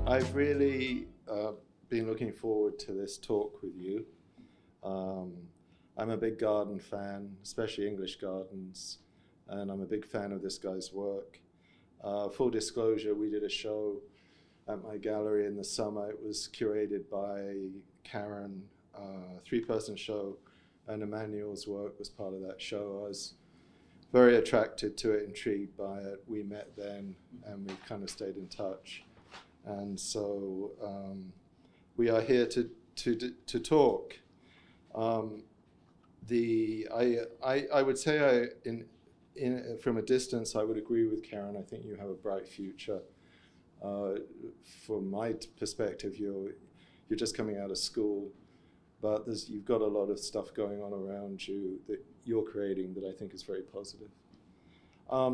I've really been looking forward to this talk with you. I'm a big garden fan, especially English gardens, and I'm a big fan of this guy's work. Full disclosure, we did a show at my gallery in the summer. It was curated by Karen, three-person show, and Emmanuel's work was part of that show. I was very attracted to it, intrigued by it. We met then, and we kind of stayed in touch. And so we are here to talk. I would say from a distance, I would agree with Karen. I think you have a bright future. From my perspective, you're just coming out of school, but you've got a lot of stuff going on around you that you're creating that I think is very positive.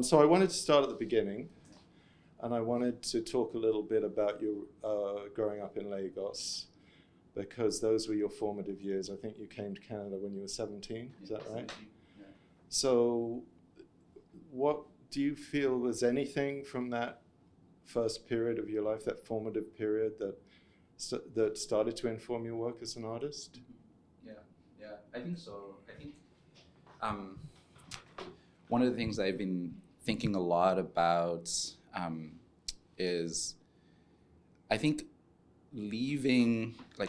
So I wanted to start at the beginning, and I wanted to talk a little bit about your growing up in Lagos, because those were your formative years. I think you came to Canada when you were 17, is that right? Yeah. So what do you feel was anything from that first period of your life, that formative period, that started to inform your work as an artist? Yeah, I think so. I think one of the things I've been thinking a lot about is, I think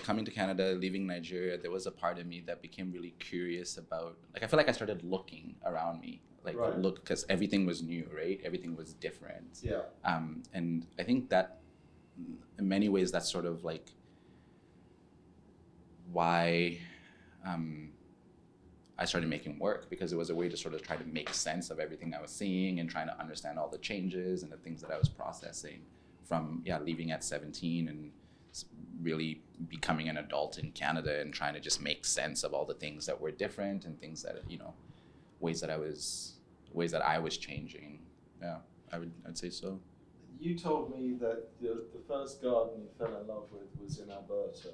coming to Canada, leaving Nigeria, there was a part of me that became really curious about, I feel like I started looking around me, Right. because everything was new, right? Everything was different. Yeah. And I think that in many ways that's sort of why I started making work, because it was a way to sort of try to make sense of everything I was seeing and trying to understand all the changes and the things that I was processing from leaving at 17 and really becoming an adult in Canada and trying to just make sense of all the things that were different and things that, ways that I was changing. Yeah, I'd say so. You told me that the first garden you fell in love with was in Alberta.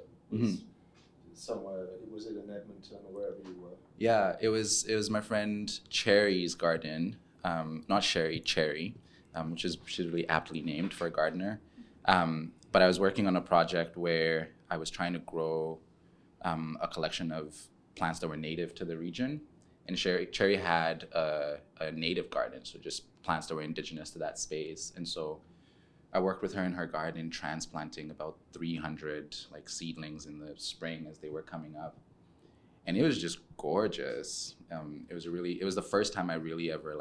Somewhere, was it in Edmonton or wherever you were? Yeah, it was my friend Cherry's garden, not Sherry, Cherry, which is really aptly named for a gardener. But I was working on a project where I was trying to grow a collection of plants that were native to the region. And Cherry had a native garden, so just plants that were indigenous to that space. And so I worked with her in her garden, transplanting about 300 seedlings in the spring as they were coming up. And it was just gorgeous. It was the first time I really ever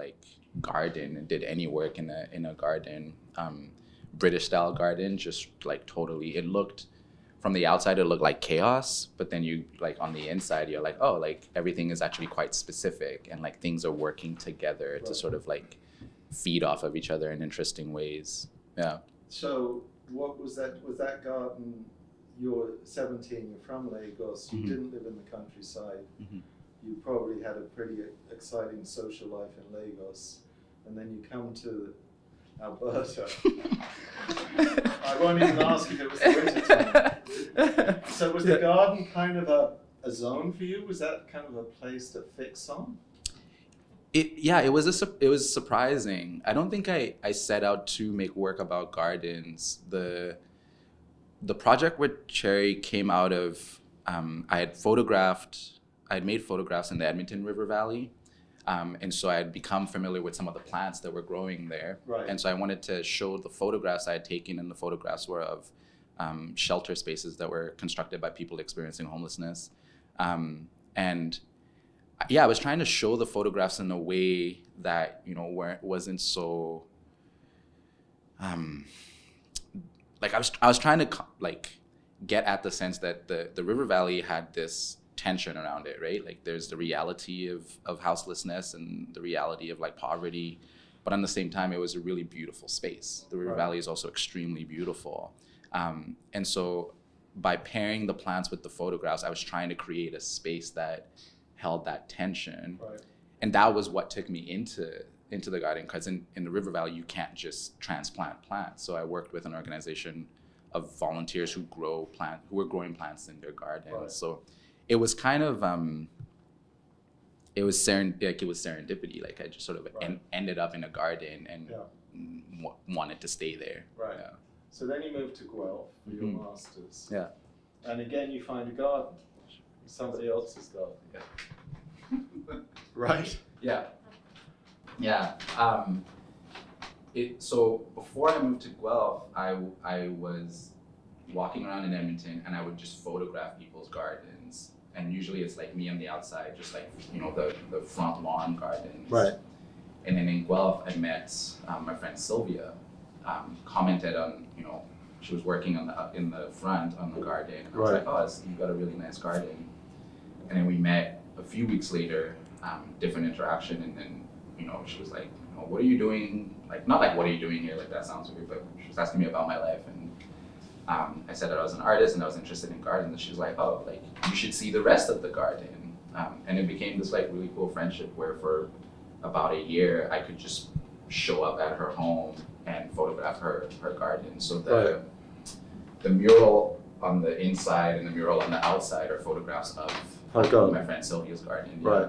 gardened and did any work in a garden. British style garden, just totally, it looked, from the outside it looked like chaos, but then you on the inside you're everything is actually quite specific, and things are working together to sort of feed off of each other in interesting ways. Yeah. So what was that? Was that garden, you're 17, you're from Lagos, you didn't live in the countryside, you probably had a pretty exciting social life in Lagos, and then you come to Alberta. I won't even ask if it was the winter time. So was the garden kind of a zone for you? Was that kind of a place to fix on? It was surprising. I don't think I set out to make work about gardens. The project with Cherry came out of, I had made photographs in the Edmonton River Valley. And so I had become familiar with some of the plants that were growing there. Right. And so I wanted to show the photographs I had taken, and the photographs were of shelter spaces that were constructed by people experiencing homelessness. I was trying to show the photographs in a way that, where it wasn't so, I was trying to get at the sense that the River Valley had this tension around it, right? There's the reality of houselessness and the reality of poverty, but at the same time, it was a really beautiful space. The River Valley is also extremely beautiful. And so by pairing the plants with the photographs, I was trying to create a space that held that tension. Right. And that was what took me into the garden, because in the River Valley, you can't just transplant plants. So I worked with an organization of volunteers who were growing plants in their gardens. Right. So it was kind of it was serendipity. I just sort of ended up in a garden and wanted to stay there. Right. Yeah. So then you move to Guelph for your master's. Yeah. And again, you find a garden, somebody else's garden. Yeah. Right? Yeah. Yeah. So before I moved to Guelph, I was walking around in Edmonton and I would just photograph people's gardens. And usually it's like me on the outside, just like, the front lawn gardens. Right. And then in Guelph, I met my friend Sylvia, commented on, she was working in the front on the garden. And I was like, oh, you've got a really nice garden. And then we met a few weeks later, different interaction. And then, she was like, what are you doing? Like, not like, what are you doing here? Like, that sounds weird, but she was asking me about my life. And I said that I was an artist and I was interested in gardens. And she was like, oh, like, you should see the rest of the garden. And it became this like really cool friendship where for about a year, I could just show up at her home and photograph her garden. So the mural on the inside and the mural on the outside are photographs of my friend Sylvia's garden. Yeah. Right.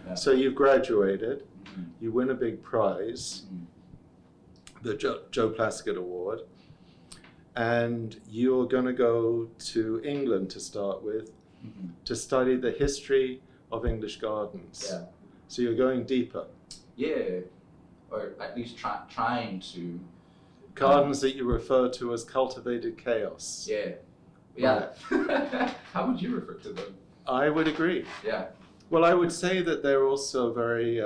Yeah. So you've graduated, Mm-hmm. you win a big prize, the Joe Plaskett Award, and you're going to go to England to start with to study the history of English gardens. Yeah. So you're going deeper. Yeah, or at least trying to. Gardens that you refer to as cultivated chaos. Yeah. Yeah. Right. How would you refer to them? I would agree. Yeah. Well, I would say that they're also very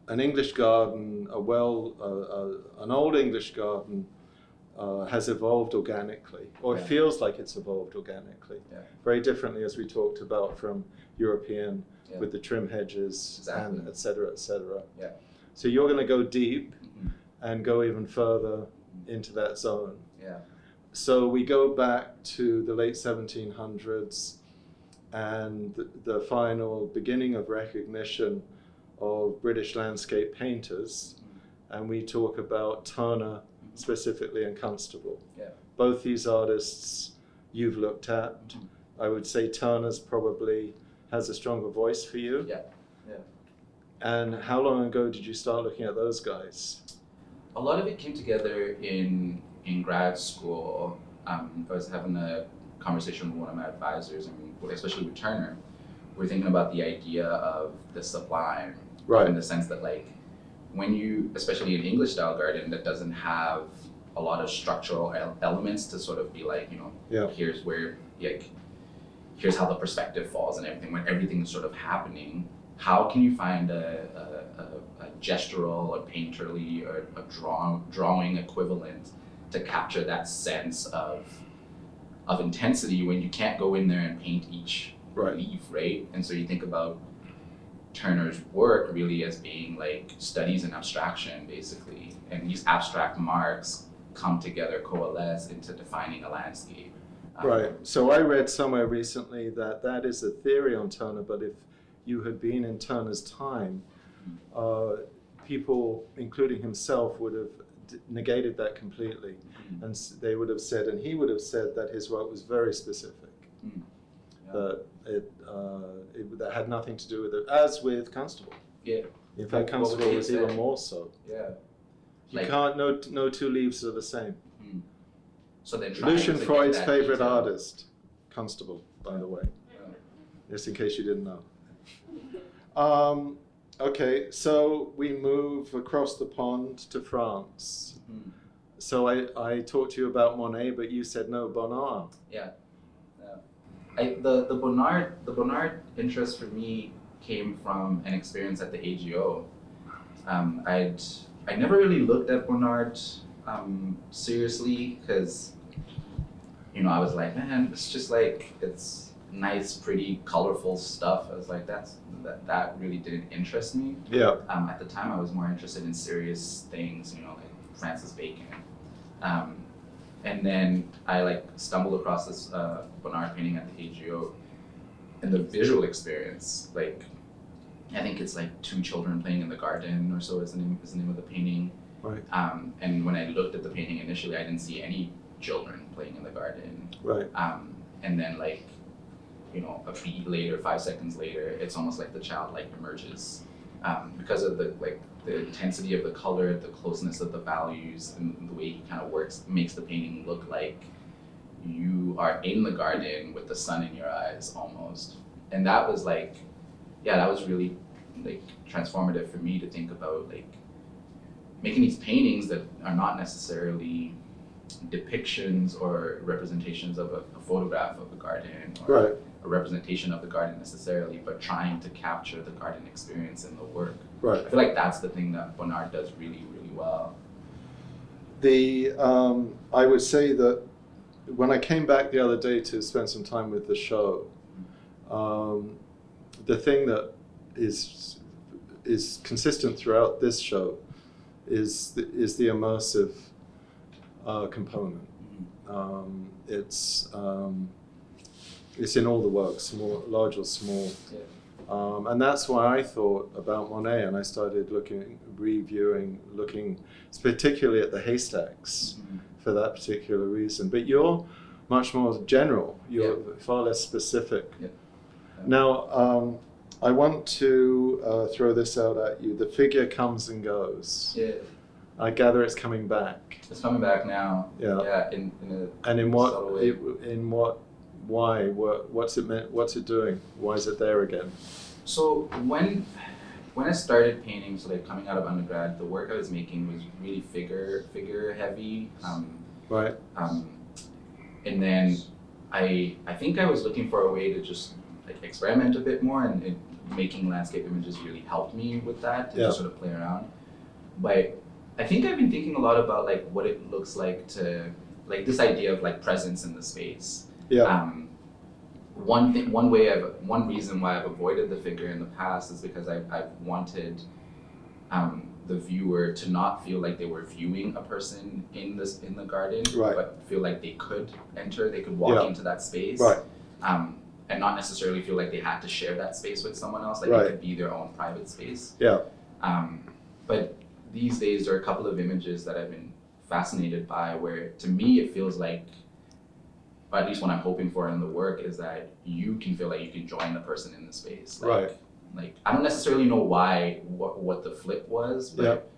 an English garden, an old English garden has evolved organically, or it feels like it's evolved organically, very differently as we talked about from European with the trim hedges and et cetera, et cetera. Yeah. So you're going to go deep and go even further into that zone. Yeah. So we go back to the late 1700s and the final beginning of recognition of British landscape painters, and we talk about Turner specifically and Constable. Yeah. Both these artists you've looked at. I would say Turner's probably has a stronger voice for you. Yeah. Yeah. And how long ago did you start looking at those guys? A lot of it came together in grad school. I was having a conversation with one of my advisors, and especially with Turner. We're thinking about the idea of the sublime, right? In the sense that, like, when you, especially an English style garden that doesn't have a lot of structural elements to sort of be like, here's where, like, here's how the perspective falls and everything. When everything's sort of happening, how can you find a gestural or painterly or a drawing equivalent to capture that sense of intensity when you can't go in there and paint each leaf, right? And so you think about Turner's work really as being like studies in abstraction, basically, and these abstract marks come together, coalesce into defining a landscape. Right. So I read somewhere recently that is a theory on Turner, but if you had been in Turner's time, people, including himself, would have negated that completely, and they would have said, and he would have said that his work was very specific, that that had nothing to do with it, as with Constable. Yeah. In fact, Constable was even more so. Yeah. You can't, no two leaves are the same. So then Lucian Freud's favorite artist, Constable, by the way, just in case you didn't know. Okay, so we move across the pond to France. So I talked to you about Monet, but you said no, Bonnard. Yeah. The Bonnard interest for me came from an experience at the AGO. I never really looked at Bonnard seriously because, I was like, man, it's just like, it's nice, pretty, colorful stuff. I was like, that really didn't interest me. Yeah. At the time, I was more interested in serious things, like Francis Bacon. And then I stumbled across this Bonnard painting at the AGO, and the visual experience, I think it's two children playing in the garden or so is the name of the painting. Right. And when I looked at the painting initially, I didn't see any children playing in the garden. Right. And then a beat later, 5 seconds later, it's almost like the child emerges because of the the intensity of the color, the closeness of the values, and the way he kind of works makes the painting look like you are in the garden with the sun in your eyes almost. And that was like, yeah, that was really like transformative for me to think about like making these paintings that are not necessarily depictions or representations of a photograph of a garden or Right. a representation of the garden necessarily, but trying to capture the garden experience in the work. Right. I feel like that's the thing that Bonnard does really, really well. I would say that when I came back the other day to spend some time with the show, the thing that is consistent throughout this show is the immersive component. It's in all the works, small, large or small. Yeah. And that's why I thought about Monet, and I started reviewing, looking particularly at the haystacks for that particular reason. But you're much more general. You're far less specific. Yeah. Now, I want to throw this out at you. The figure comes and goes. Yeah. I gather it's coming back. It's coming back now. Yeah. Yeah. In a And in subtle way. why? What's it meant? What's it doing? Why is it there again? So when I started painting, so like coming out of undergrad, the work I was making was really figure heavy. Right. And then I think I was looking for a way to just like experiment a bit more, and making landscape images really helped me with that to just sort of play around. But I think I've been thinking a lot about like what it looks like to like this idea of like presence in the space. Yeah. One reason why I've avoided the figure in the past is because I've wanted the viewer to not feel like they were viewing a person in the garden, Right. but feel like they could enter, they could walk into that space, Right. And not necessarily feel like they had to share that space with someone else, like Right. it could be their own private space. Yeah. But these days there are a couple of images that I've been fascinated by where to me it feels like, or at least what I'm hoping for in the work, is that you can feel like you can join the person in the space. Right. Like I don't necessarily know what the flip was, but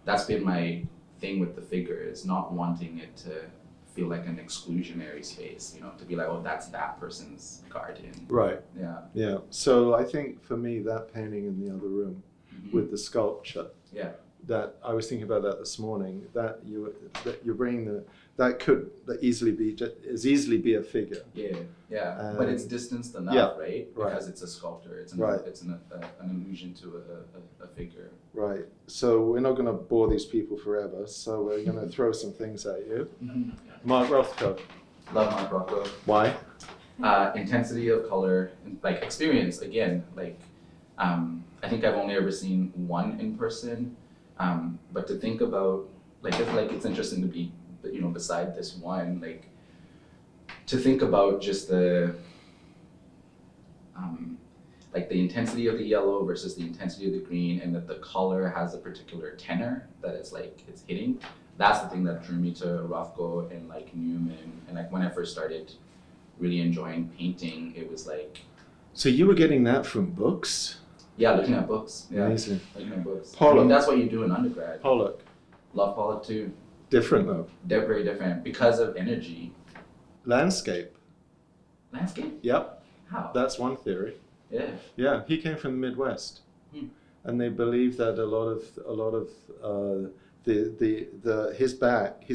that's been my thing with the figure, is not wanting it to feel like an exclusionary space, to be like, oh, that's that person's garden. Right. Yeah. Yeah. So I think for me, that painting in the other room with the sculpture, that I was thinking about that this morning, that you're bringing that could easily be a figure. Yeah. But it's distanced enough, right? Because it's a sculpture. It's an allusion to a figure. Right. So we're not going to bore these people forever. So we're going to throw some things at you. Mark Rothko. Love Mark Rothko. Why? Intensity of color, like experience. Again, like I think I've only ever seen one in person. But to think about, it's interesting to be, beside this one, like, to think about just the intensity of the yellow versus the intensity of the green, and that the color has a particular tenor that it's hitting. That's the thing that drew me to Rothko and like Newman. And like when I first started really enjoying painting, it was like. So you were getting that from books? Yeah, looking at books. Yeah, amazing. Looking at books. Pollock. I mean, that's what you do in undergrad. Pollock. Love Pollock too. Different though. They're very different because of energy. Landscape. Landscape? Yep. How? That's one theory. Yeah. Yeah, he came from the Midwest, and they believe that a lot of his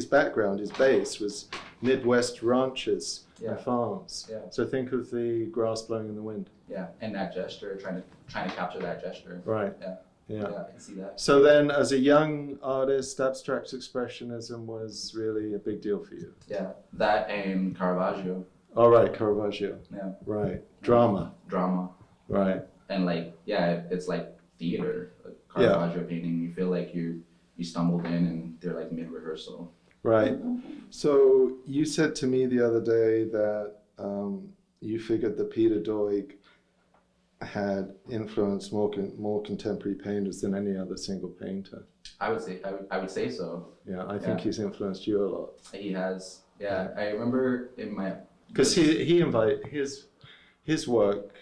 background, his base was Midwest ranches and farms. Yeah. So think of the grass blowing in the wind. Yeah, and that gesture, trying to capture that gesture. Right. Yeah, I can see that. So then, as a young artist, abstract expressionism was really a big deal for you. Yeah, that and Caravaggio. All right, Caravaggio. Yeah. Right. Drama. Right. And it's like theater. Like Caravaggio painting, you feel like you stumbled in and they're like mid-rehearsal. Right. So you said to me the other day that you figured that Peter Doig had influenced more contemporary painters than any other single painter. I would say so. Yeah, I think he's influenced you a lot. He has. Yeah, I remember in my. Because he invited his work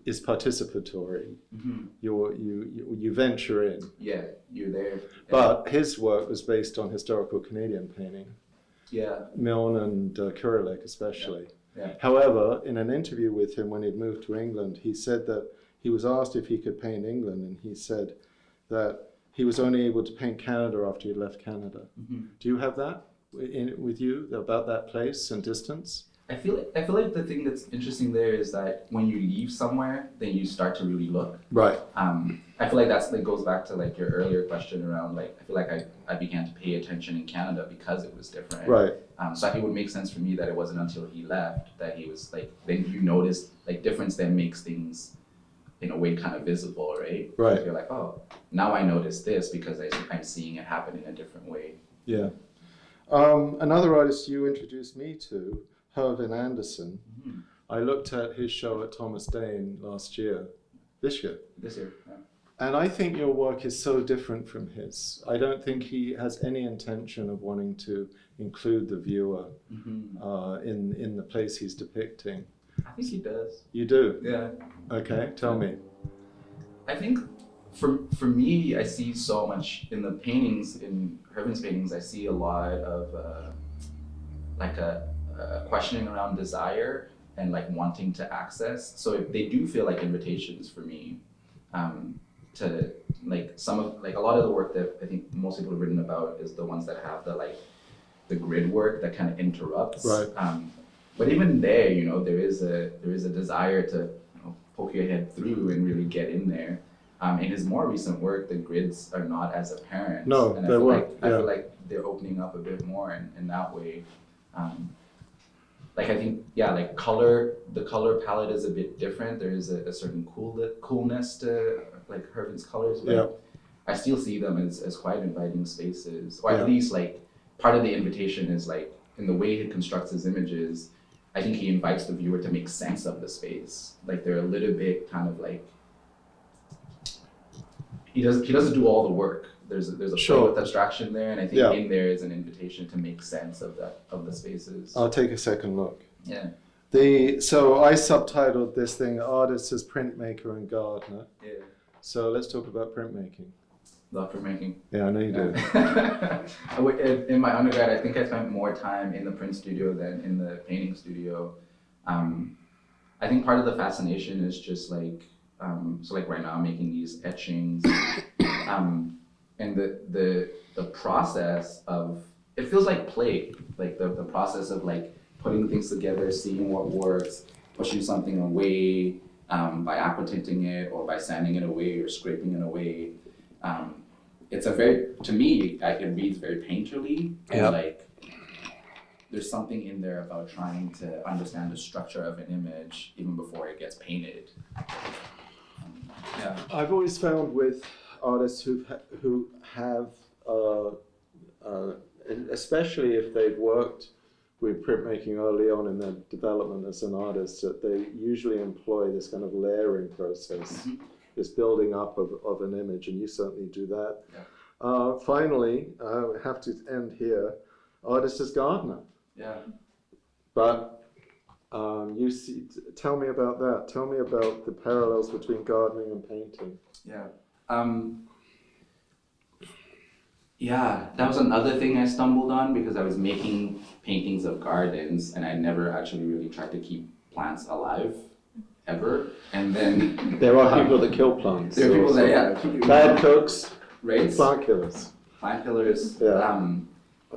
is participatory. Mm-hmm. You venture in. Yeah, you're there. But his work was based on historical Canadian painting. Yeah. Milne and Kurelik especially. Yeah. However, in an interview with him when he'd moved to England, he said that he was asked if he could paint England, and he said that he was only able to paint Canada after he left Canada. Mm-hmm. Do you have that with you, about that place and distance? I feel like the thing that's interesting there is that when you leave somewhere, then you start to really look. Right. I feel like that goes back to like your earlier question around like I feel like I began to pay attention in Canada because it was different. Right. So I think it would make sense for me that it wasn't until he left that he was like, then you notice like difference then makes things in a way kind of visible, right? Right. So you're like, oh, now I notice this because I'm seeing it happen in a different way. Yeah. Another artist you introduced me to, Hervin Anderson. Mm-hmm. I looked at his show at Thomas Dane this year. This year, yeah. And I think your work is so different from his. I don't think he has any intention of wanting to include the viewer in the place he's depicting. I think he does. You do? Yeah. Okay, tell me. I think for me, I see so much in the paintings, in Hervin's paintings, I see a lot of like a questioning around desire and like wanting to access. So they do feel like invitations for me to like a lot of the work that I think most people have written about is the ones that have the grid work that kind of interrupts. Right. But even there, you know, there is a desire to poke your head through and really get in there. In his more recent work, the grids are not as apparent. No, and they weren't. I feel like they're opening up a bit more in that way. Like I think, like the color palette is a bit different. There is a certain coolness to like Hervin's colors, but I still see them as quite inviting spaces. Or at least like part of the invitation is like in the way he constructs his images, I think he invites the viewer to make sense of the space. Like they're a little bit kind of like, he doesn't do all the work. There's a play with abstraction there, and I think in there is an invitation to make sense of the spaces. I'll take a second look. Yeah. So I subtitled this thing "Artists as Printmaker and Gardener." Yeah. So let's talk about printmaking. Love printmaking. Yeah, I know you do. In my undergrad, I think I spent more time in the print studio than in the painting studio. I think part of the fascination is just like, so like right now I'm making these etchings, and the process of, it feels like play, like the process of like putting things together, seeing what works, pushing something away, by aquatinting it or by sanding it away or scraping it away. It's to me, it reads very painterly, and like there's something in there about trying to understand the structure of an image even before it gets painted. I've always found with artists who have, especially if they've worked with printmaking early on in their development as an artist, that they usually employ this kind of layering process, this building up of an image, and you certainly do that. Yeah. Finally, I have to end here, artist as gardener. Yeah. But tell me about that. Tell me about the parallels between gardening and painting. Yeah. That was another thing I stumbled on because I was making paintings of gardens and I never actually really tried to keep plants alive ever. And then there are people that kill plants. There are people that bad cooks, right? Plant killers. Plant killers. Yeah.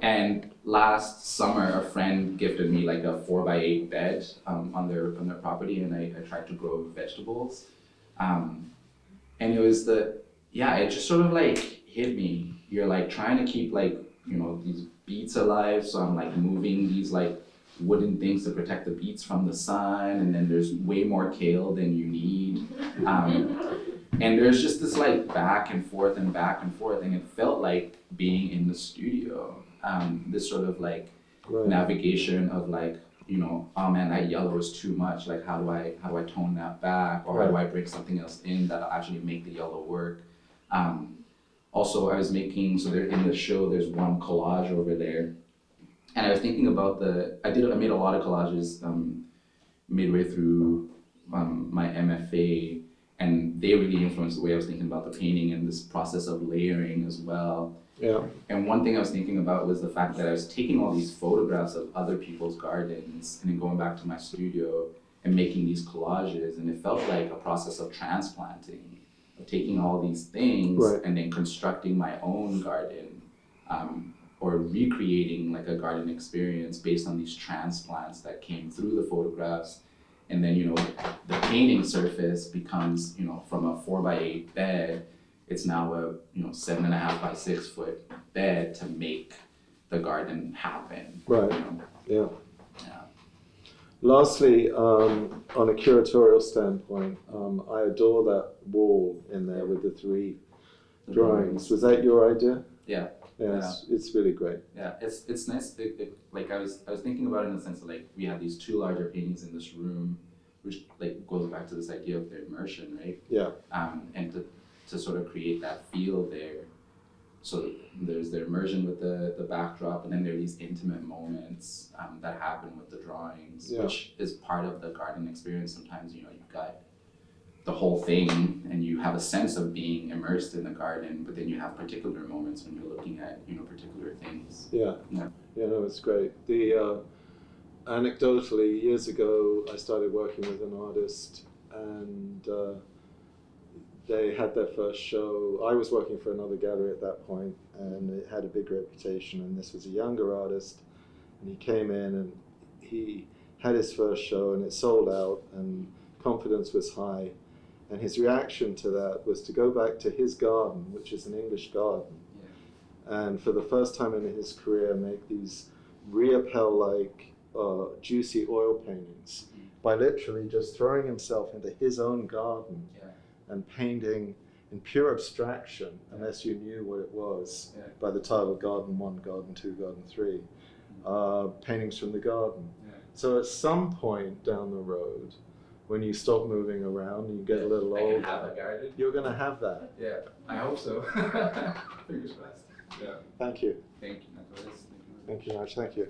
And last summer, a friend gifted me like a 4x8 bed on their property, and I tried to grow vegetables. And it was it just sort of like hit me. You're like trying to keep like, these beets alive, so I'm like moving these like wooden things to protect the beets from the sun, and then there's way more kale than you need. And there's just this like back and forth, and it felt like being in the studio. This sort of like navigation of like, oh man, that yellow is too much. Like how do I tone that back, or how do I bring something else in that'll actually make the yellow work? Also, I was making, so there in the show, there's one collage over there, and I was thinking about I made a lot of collages midway through my MFA, and they really influenced the way I was thinking about the painting and this process of layering as well. Yeah. And one thing I was thinking about was the fact that I was taking all these photographs of other people's gardens and then going back to my studio and making these collages, and it felt like a process of transplanting, of taking all these things Right. and then constructing my own garden, or recreating like a garden experience based on these transplants that came through the photographs. And then, you know, the painting surface becomes, you know, from a 4x8 bed, it's now a, you know, 7.5 by 6 foot bed to make the garden happen. Right. You know? Yeah. Yeah. Lastly, on a curatorial standpoint, I adore that wall in there with the 3 drawings. Was that your idea? Yeah. Yeah, it's really great. Yeah, it's nice. Like I was thinking about it in the sense that like we have these 2 larger paintings in this room, which like goes back to this idea of the immersion, right? Yeah. And to sort of create that feel there. So there's the immersion with the backdrop, and then there are these intimate moments that happen with the drawings, Yeah. which is part of the garden experience. Sometimes, you know, you've got the whole thing and you have a sense of being immersed in the garden, but then you have particular moments when you're looking at, you know, particular things. Yeah. Yeah. Yeah, no, it's great. The anecdotally, years ago, I started working with an artist, and they had their first show. I was working for another gallery at that point, and it had a big reputation, and this was a younger artist, and he came in and he had his first show, and it sold out, and confidence was high. And his reaction to that was to go back to his garden, which is an English garden, and for the first time in his career make these Riopelle-like juicy oil paintings by literally just throwing himself into his own garden and painting in pure abstraction, unless you knew what it was, by the title Garden 1, Garden 2, Garden 3, paintings from the garden. So at some point down the road, when you stop moving around and you get a little I older, can have a garden. you're going to have that. Yeah, I hope so. Fingers crossed. Yeah. Thank you. Thank you, Nicholas. Thank you, Raj. Thank you.